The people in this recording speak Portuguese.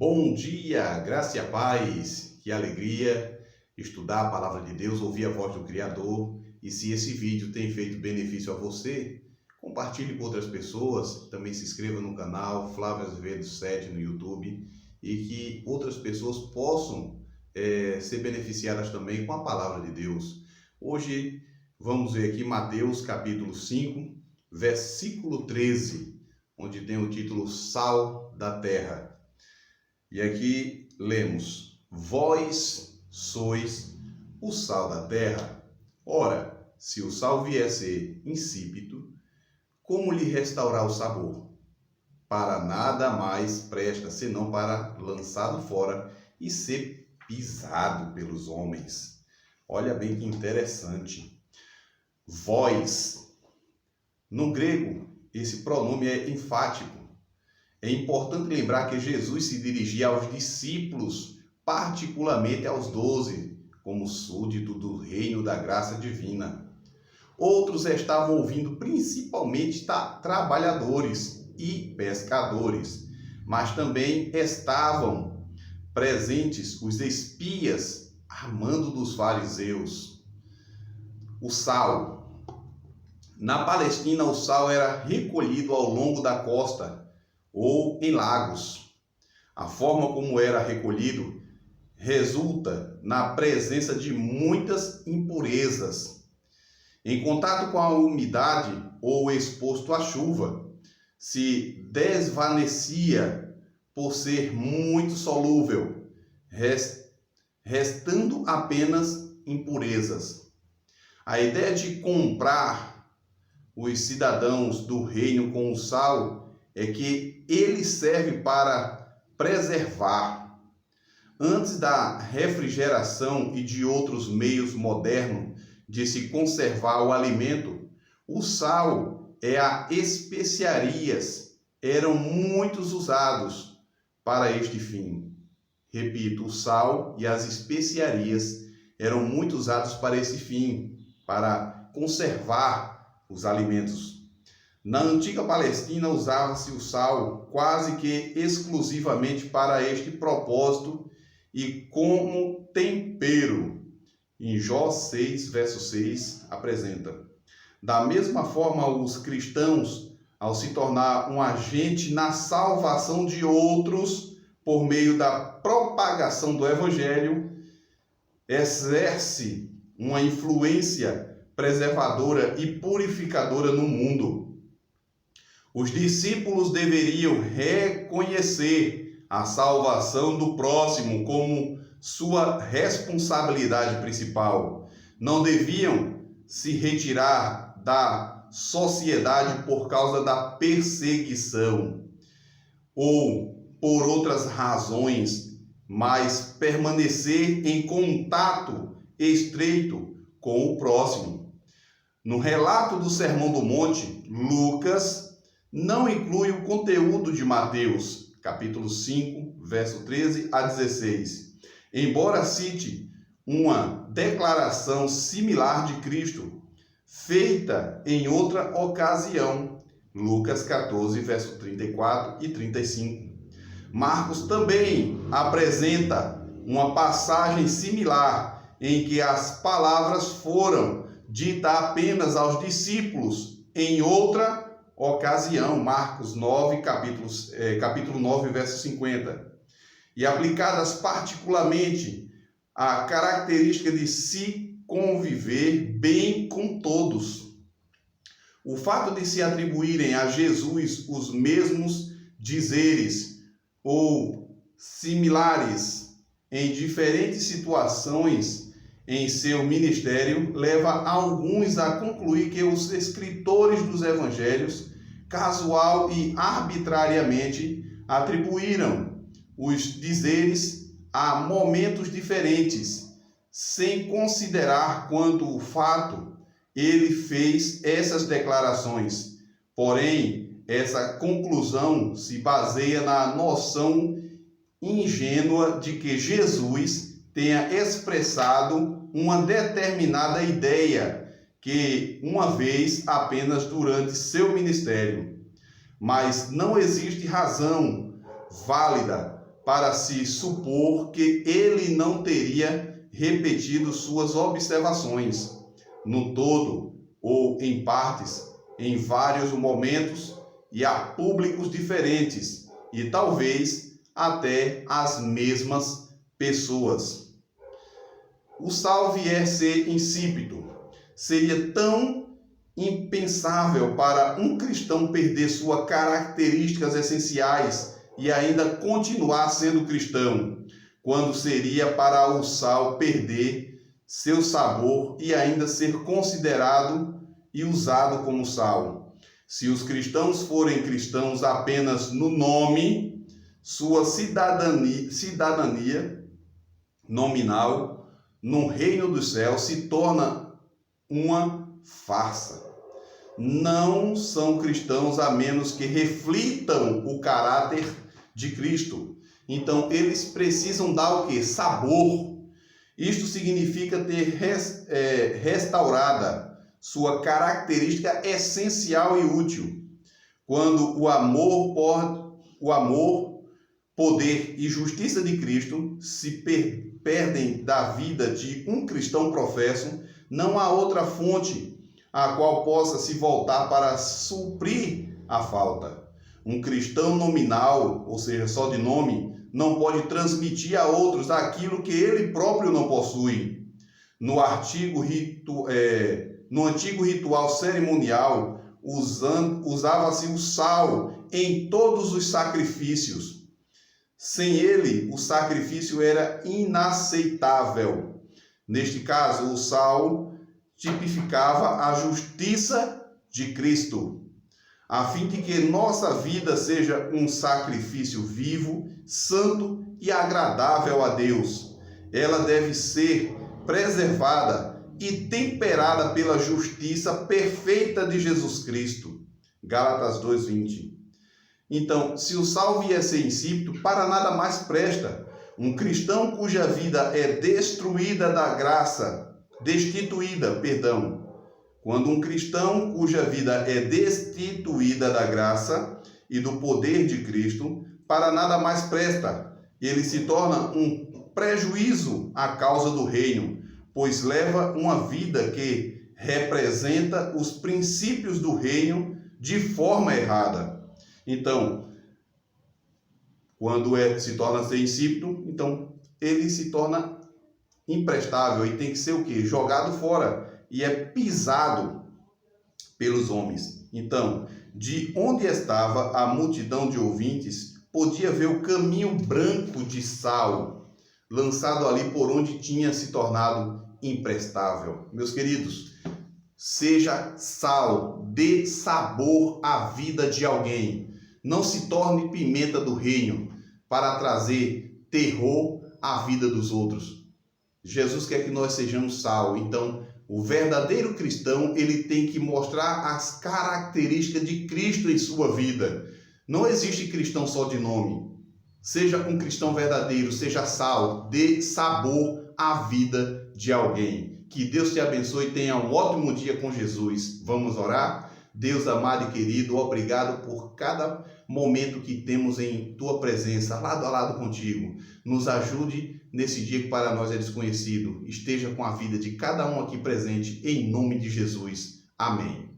Bom dia, graça e a paz, que alegria estudar a palavra de Deus, ouvir a voz do Criador. E se esse vídeo tem feito benefício a você, compartilhe com outras pessoas, também se inscreva no canal Flávio Azevedo 7 no YouTube e que outras pessoas possam ser beneficiadas também com a palavra de Deus. Hoje vamos ver aqui Mateus capítulo 5, versículo 13, onde tem o título Sal da Terra. E aqui lemos: Vós sois o sal da terra. Ora, se o sal vier a ser insípido, como lhe restaurar o sabor? Para nada mais presta, senão para lançado fora e ser pisado pelos homens. Olha bem que interessante. Vós. No grego, esse pronome é enfático. É importante lembrar que Jesus se dirigia aos discípulos, particularmente aos 12, como súdito do reino da graça divina. Outros estavam ouvindo principalmente trabalhadores e pescadores, mas também estavam presentes os espias armando dos fariseus. O sal. Na Palestina, o sal era recolhido ao longo da costa ou em lagos. A forma como era recolhido resulta na presença de muitas impurezas. Em contato com a umidade ou exposto à chuva, se desvanecia por ser muito solúvel, restando apenas impurezas. A ideia de comprar os cidadãos do reino com o sal é que ele serve para preservar. Antes da refrigeração e de outros meios modernos de se conservar o alimento, o sal e as especiarias eram muitos usados para este fim. Repito, o sal e as especiarias eram muito usados para esse fim, para conservar os alimentos. Na antiga Palestina usava-se o sal quase que exclusivamente para este propósito e como tempero. Em Jó 6, verso 6, apresenta: da mesma forma, os cristãos, ao se tornar um agente na salvação de outros por meio da propagação do Evangelho, exerce uma influência preservadora e purificadora no mundo. Os discípulos deveriam reconhecer a salvação do próximo como sua responsabilidade principal. Não deviam se retirar da sociedade por causa da perseguição ou por outras razões, mas permanecer em contato estreito com o próximo. No relato do Sermão do Monte, Lucas não inclui o conteúdo de Mateus, capítulo 5, verso 13 a 16. Embora cite uma declaração similar de Cristo, feita em outra ocasião, Lucas 14, verso 34 e 35. Marcos também apresenta uma passagem similar em que as palavras foram ditas apenas aos discípulos em outra ocasião, Marcos 9, capítulo 9, verso 50, e aplicadas particularmente à característica de se conviver bem com todos. O fato de se atribuírem a Jesus os mesmos dizeres ou similares em diferentes situações em seu ministério leva alguns a concluir que os escritores dos evangelhos casual e arbitrariamente atribuíram os dizeres a momentos diferentes, sem considerar quanto o fato ele fez essas declarações. Porém, essa conclusão se baseia na noção ingênua de que Jesus tenha expressado uma determinada ideia que uma vez apenas durante seu ministério, mas não existe razão válida para se supor que ele não teria repetido suas observações, no todo ou em partes, em vários momentos e a públicos diferentes, e talvez até as mesmas pessoas. O sal vier ser insípido. Seria tão impensável para um cristão perder suas características essenciais e ainda continuar sendo cristão, quando seria para o sal perder seu sabor e ainda ser considerado e usado como sal. Se os cristãos forem cristãos apenas no nome, sua cidadania nominal no reino dos céus se torna uma farsa. Não são cristãos a menos que reflitam o caráter de Cristo. Então, eles precisam dar o quê? Sabor. Isto significa ter restaurada sua característica essencial e útil. Quando o amor, poder e justiça de Cristo se perdem da vida de um cristão professo, não há outra fonte a qual possa se voltar para suprir a falta. Um cristão nominal, ou seja, só de nome, não pode transmitir a outros aquilo que ele próprio não possui. No antigo ritual cerimonial, usava-se o sal em todos os sacrifícios. Sem ele, o sacrifício era inaceitável. Neste caso, o sal tipificava a justiça de Cristo, a fim de que nossa vida seja um sacrifício vivo, santo e agradável a Deus. Ela deve ser preservada e temperada pela justiça perfeita de Jesus Cristo. Gálatas 2:20. Então, se o sal vier a ser insípido, para nada mais presta. Um cristão cuja vida é destituída quando um cristão cuja vida é destituída da graça e do poder de Cristo, para nada mais presta. Ele se torna um prejuízo à causa do reino, pois leva uma vida que representa os princípios do reino de forma errada. Então, quando se torna ser insípido, então ele se torna imprestável e tem que ser o quê? Jogado fora e é pisado pelos homens. Então, de onde estava a multidão de ouvintes, podia ver o caminho branco de sal lançado ali por onde tinha se tornado imprestável. Meus queridos, seja sal, dê sabor à vida de alguém. Não se torne pimenta do reino para trazer terror à vida dos outros. Jesus quer que nós sejamos sal. Então, o verdadeiro cristão, ele tem que mostrar as características de Cristo em sua vida. Não existe cristão só de nome. Seja um cristão verdadeiro, seja sal, dê sabor à vida de alguém. Que Deus te abençoe e tenha um ótimo dia com Jesus. Vamos orar? Deus amado e querido, obrigado por cada momento que temos em Tua presença, lado a lado contigo. Nos ajude nesse dia que para nós é desconhecido. Esteja com a vida de cada um aqui presente, em nome de Jesus. Amém.